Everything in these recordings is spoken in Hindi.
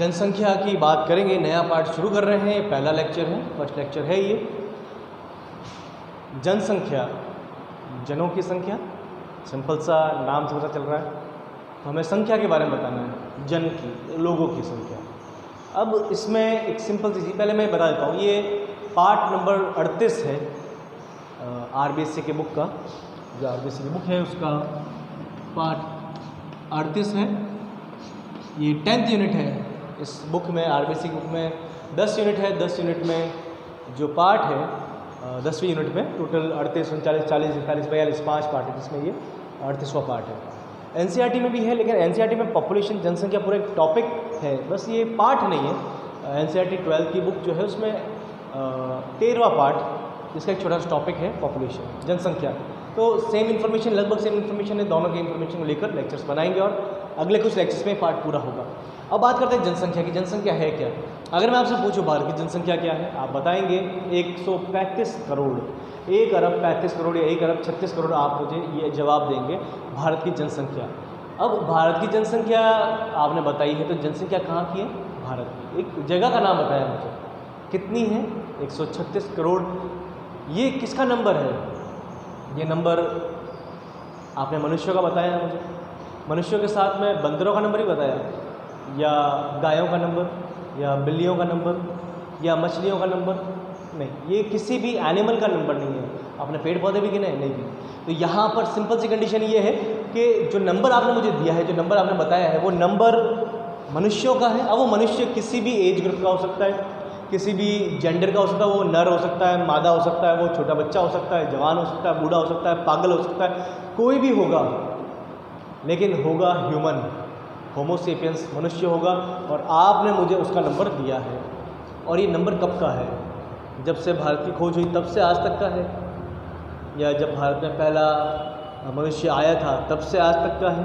जनसंख्या की बात करेंगे, नया पार्ट शुरू कर रहे हैं, पहला लेक्चर है, फर्स्ट लेक्चर है ये। जनसंख्या, जनों की संख्या, सिंपल सा नाम से पता चल रहा है, तो हमें संख्या के बारे में बताना है, जन की, लोगों की संख्या। अब इसमें एक सिंपल सी चीज़ पहले मैं बता देता हूँ, ये पार्ट नंबर 38 है आरबीएससी के बुक का, जो आरबीएससी की बुक है उसका पार्ट 38 है। ये 10th यूनिट है। इस बुक में, आरबीएससी की बुक में 10 यूनिट है। 10 यूनिट में जो पार्ट है, 10वीं यूनिट में टोटल 38, 39, 40, 41, 42 5 पार्ट है, जिसमें ये 38वां पार्ट है। एनसीईआरटी में भी है, लेकिन एनसीईआरटी में पॉपुलेशन, जनसंख्या पूरा एक टॉपिक है, बस ये पार्ट नहीं है। एनसीईआरटी 12th की बुक जो है उसमें 13वां पार्ट, जिसका एक छोटा सा टॉपिक है पॉपुलेशन, जनसंख्या। तो सेम इन्फॉर्मेशन, लगभग सेम इन्फॉर्मेशन है, दोनों की इन्फॉर्मेशन को लेकर लेक्चर्स बनाएंगे और अगले कुछ लेक्चर्स में पार्ट पूरा होगा। अब बात करते हैं जनसंख्या की। जनसंख्या है क्या? अगर मैं आपसे पूछूं भारत की जनसंख्या क्या है, आप बताएंगे 135 करोड़, 1 अरब 35 करोड़ या 1 अरब 36 करोड़, आप मुझे ये जवाब देंगे भारत की जनसंख्या। अब भारत की जनसंख्या आपने बताई है, तो जनसंख्या कहाँ की है? भारत की। एक जगह का नाम बताया मुझे, कितनी है? 136 करोड़। ये किसका नंबर है? ये नंबर आपने मनुष्यों का बताया है मुझे, मनुष्यों के साथ में बंदरों का नंबर ही बताया, या गायों का नंबर, या बिल्लियों का नंबर, या मछलियों का नंबर? नहीं, ये किसी भी एनिमल का नंबर नहीं है। आपने पेड़ पौधे भी गिने? नहीं गिने। तो यहाँ पर सिंपल सी कंडीशन ये है कि जो नंबर आपने मुझे दिया है, जो नंबर आपने बताया है, वो नंबर मनुष्यों का है। अब वो मनुष्य किसी भी एज ग्रुप का हो सकता है, किसी भी जेंडर का हो सकता है, वो नर हो सकता है, मादा हो सकता है, वो छोटा बच्चा हो सकता है, जवान हो सकता है, बूढ़ा हो सकता है, पागल हो सकता है, कोई भी होगा, लेकिन होगा ह्यूमन, होमोसेपियंस, मनुष्य होगा। और आपने मुझे उसका नंबर दिया है, और ये नंबर कब का है? जब से भारत की खोज हुई तब से आज तक का है, या जब भारत में पहला मनुष्य आया था तब से आज तक का है,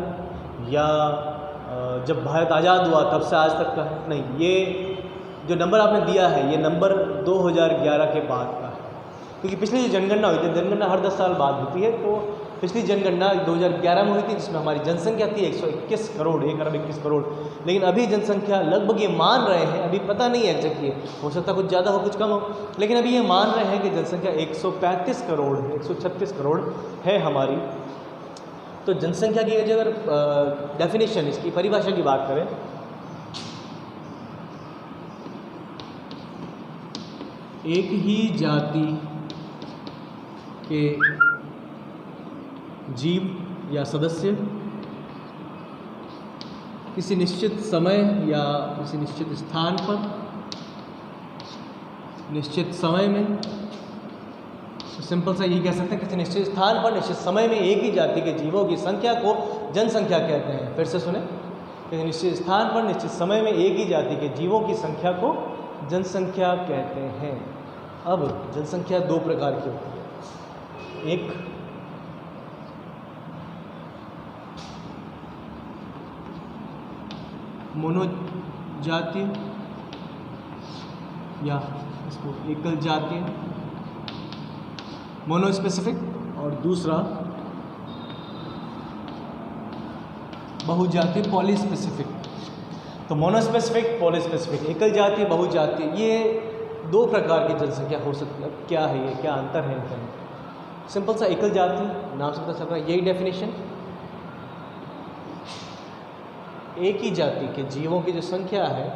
या जब भारत आज़ाद हुआ तब से आज तक का है? नहीं, ये जो नंबर आपने दिया है, ये नंबर 2011 के बाद का है, क्योंकि पिछली जो जनगणना हुई थी, जनगणना हर 10 साल बाद होती है, तो पिछली जनगणना 2011 में हुई थी, जिसमें हमारी जनसंख्या थी 121 करोड़, 1 अरब 21 करोड़। लेकिन अभी जनसंख्या लगभग ये मान रहे हैं, अभी पता नहीं है एग्जैक्टली, हो सकता है कुछ ज़्यादा हो कुछ कम हो, लेकिन अभी ये मान रहे हैं कि जनसंख्या 135 करोड़, 136 करोड़ है हमारी। तो जनसंख्या की अगर डेफिनेशन, इसकी परिभाषा की बात करें, एक ही जाति के जीव या सदस्य किसी निश्चित समय या किसी निश्चित स्थान पर, निश्चित समय में, सिंपल सा यही कह सकते हैं, किसी निश्चित स्थान पर निश्चित समय में एक ही जाति के जीवों की संख्या को जनसंख्या कहते हैं। फिर से सुने, किसी निश्चित स्थान पर निश्चित समय में एक ही जाति के जीवों की संख्या को जनसंख्या कहते हैं। अब जनसंख्या 2 प्रकार की होती है, एक मोनोजातीय या इसको एकल जातीय, मोनोस्पेसिफिक, और दूसरा बहुजातीय, पॉलीस्पेसिफिक। तो मोनोस्पेसिफिक, पॉलीस्पेसिफिक, एकल जातीय, बहुजातीय, ये 2 प्रकार की जनसंख्या हो सकती है। अब क्या है ये, क्या अंतर है इनका? सिंपल सा, एकल जाति, नाम से पता चल रहा है, यही डेफिनेशन, एक ही जाति के जीवों की जो संख्या है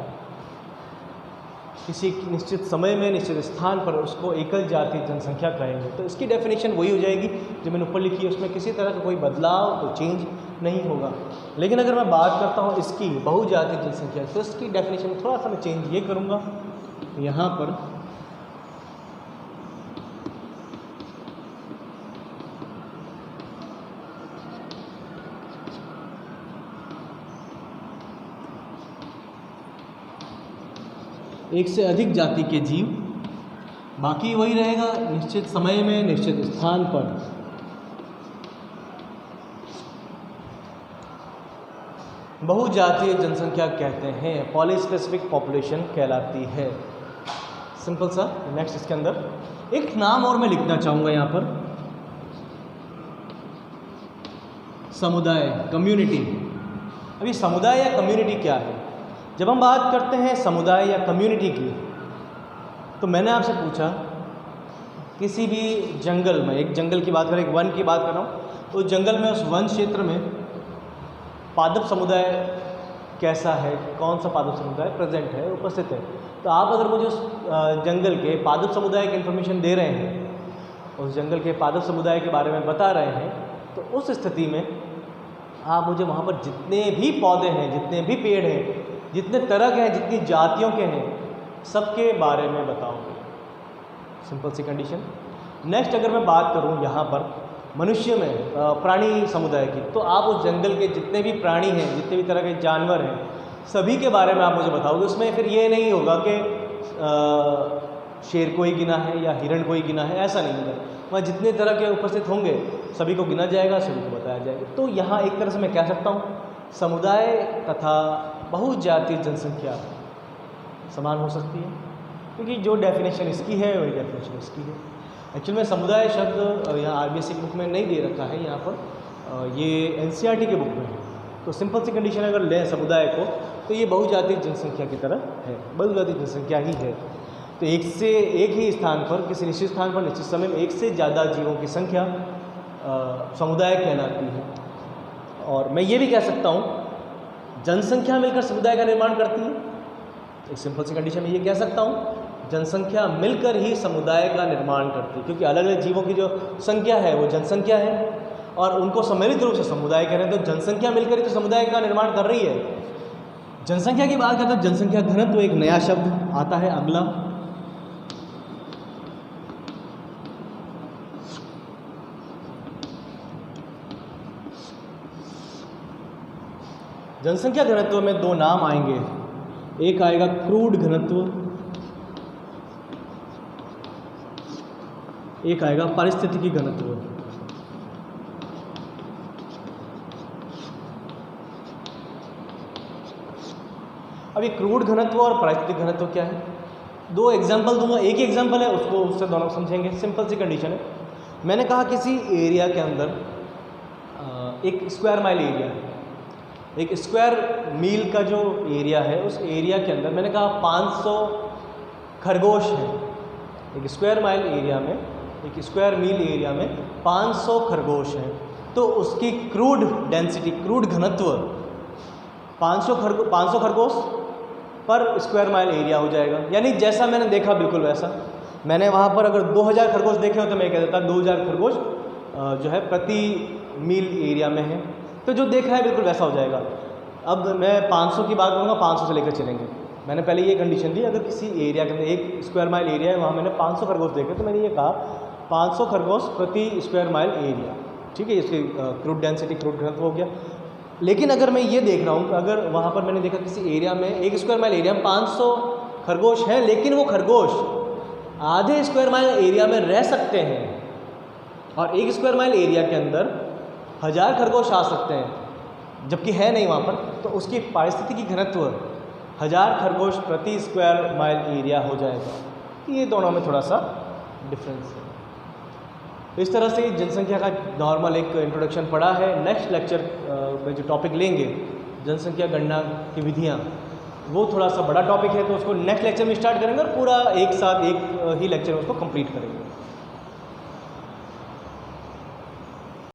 किसी निश्चित समय में निश्चित स्थान पर, उसको एकल जाति जनसंख्या कहेंगे। तो इसकी डेफिनेशन वही हो जाएगी जो मैंने ऊपर लिखी है, उसमें किसी तरह का कोई बदलाव, कोई चेंज नहीं होगा। लेकिन अगर मैं बात करता हूँ इसकी बहुजातीय जनसंख्या, तो इसकी डेफिनेशन में थोड़ा सा मैं चेंज ये करूँगा, यहाँ पर एक से अधिक जाति के जीव, बाकी वही रहेगा, निश्चित समय में निश्चित स्थान पर। बहुजातीय जनसंख्या कहते हैं, पॉलीस्पेसिफिक पॉपुलेशन कहलाती है। सिंपल सा। नेक्स्ट इसके अंदर एक नाम और मैं लिखना चाहूँगा यहाँ पर, समुदाय, कम्युनिटी। अभी समुदाय या कम्युनिटी क्या है? जब हम बात करते हैं समुदाय या कम्युनिटी की, तो मैंने आपसे पूछा किसी भी जंगल में, एक जंगल की बात करें, एक वन की बात कर रहा हूँ, उस जंगल में, उस वन क्षेत्र में पादप समुदाय कैसा है, कौन सा पादप समुदाय प्रेजेंट है, उपस्थित है। तो आप अगर मुझे उस जंगल के पादप समुदाय की इन्फॉर्मेशन दे रहे हैं, उस जंगल के पादप समुदाय के बारे में बता रहे हैं, तो उस स्थिति में आप मुझे वहाँ पर जितने भी पौधे हैं, जितने भी पेड़ हैं, जितने तरह के हैं, जितनी जातियों के हैं, सबके बारे में बताओगे। सिंपल सी कंडीशन। नेक्स्ट अगर मैं बात करूँ यहाँ पर मनुष्य में प्राणी समुदाय की, तो आप उस जंगल के जितने भी प्राणी हैं, जितने भी तरह के जानवर हैं, सभी के बारे में आप मुझे बताओगे। उसमें फिर ये नहीं होगा कि शेर को ही गिना है या हिरण को ही गिना है, ऐसा नहीं होगा। वहाँ जितने तरह के उपस्थित होंगे सभी को गिना जाएगा, सभी को बताया जाएगा। तो यहाँ एक तरह से मैं कह सकता हूँ समुदाय तथा बहुजातीय जनसंख्या समान हो सकती है, क्योंकि जो डेफिनेशन इसकी है वही डेफिनेशन इसकी है। एक्चुअल में समुदाय शब्द यहाँ आरबीएससी की बुक में नहीं दे रखा है, यहाँ पर ये एनसीईआरटी के बुक में है। तो सिंपल सी कंडीशन अगर लें समुदाय को, तो ये बहुजातीय जनसंख्या की तरह है, बहुजातीय जनसंख्या ही है। तो एक ही स्थान पर, किसी निश्चित स्थान पर निश्चित समय में एक से ज़्यादा जीवों की संख्या समुदाय कहलाती है। और मैं ये भी कह सकता हूँ जनसंख्या मिलकर समुदाय का निर्माण करती है। एक सिंपल सी कंडीशन में ये कह सकता हूँ जनसंख्या मिलकर ही समुदाय का निर्माण करती है, क्योंकि अलग अलग जीवों की जो संख्या है वो जनसंख्या है, और उनको सम्मिलित रूप से समुदाय कह रहे हैं। तो जनसंख्या मिलकर ही तो समुदाय का निर्माण कर रही है। जनसंख्या की बात करते हैं, जनसंख्या घनत्व तो एक नया शब्द आता है अगला। जनसंख्या घनत्व में दो नाम आएंगे, एक आएगा क्रूड घनत्व, एक आएगा पारिस्थितिकी घनत्व। अब ये क्रूड घनत्व और पारिस्थितिक घनत्व क्या है, दो एग्जांपल दूंगा। एक ही एग्जांपल है, उसको उससे दोनों समझेंगे। सिंपल सी कंडीशन है, मैंने कहा किसी एरिया के अंदर एक स्क्वायर माइल एरिया है, एक स्क्वायर मील का जो एरिया है, उस एरिया के अंदर मैंने कहा 500 खरगोश हैं। एक स्क्वायर माइल एरिया में, एक स्क्वायर मील एरिया में 500 खरगोश हैं। तो उसकी क्रूड डेंसिटी, क्रूड घनत्व 500 खरगोश पर स्क्वायर माइल एरिया हो जाएगा। यानी जैसा मैंने देखा बिल्कुल वैसा। मैंने वहाँ पर अगर 2000 खरगोश देखे हो तो मैं कह देता 2000 खरगोश जो है प्रति मील एरिया में है। तो जो देखा है बिल्कुल वैसा हो जाएगा। अब मैं 500 की बात करूँगा, 500 से लेकर चलेंगे। मैंने पहले ये कंडीशन दी, अगर किसी एरिया के अंदर एक स्क्वायर माइल एरिया है, वहाँ मैंने 500 खरगोश देखे, तो मैंने ये कहा 500 खरगोश प्रति स्क्वायर माइल एरिया। ठीक है, इसकी क्रूड डेंसिटी, क्रूड घनत्व हो गया। लेकिन अगर मैं ये देख रहा हूँ, अगर वहाँ पर मैंने देखा किसी एरिया में, एक स्क्वायर माइल एरिया में 500 खरगोश हैं, लेकिन वो खरगोश आधे स्क्वायर माइल एरिया में रह सकते हैं, और एक स्क्वायर माइल एरिया के अंदर 1000 खरगोश आ सकते हैं, जबकि है नहीं वहाँ पर, तो उसकी पारिस्थितिकी घनत्व 1000 खरगोश प्रति स्क्वायर माइल एरिया हो जाएगा। ये दोनों में थोड़ा सा डिफरेंस है। तो इस तरह से जनसंख्या का नॉर्मल एक इंट्रोडक्शन पड़ा है। नेक्स्ट लेक्चर में जो टॉपिक लेंगे जनसंख्या गणना की विधियाँ, वो थोड़ा सा बड़ा टॉपिक है, तो उसको नेक्स्ट लेक्चर में स्टार्ट करेंगे और पूरा एक साथ एक ही लेक्चर में उसको कंप्लीट करेंगे।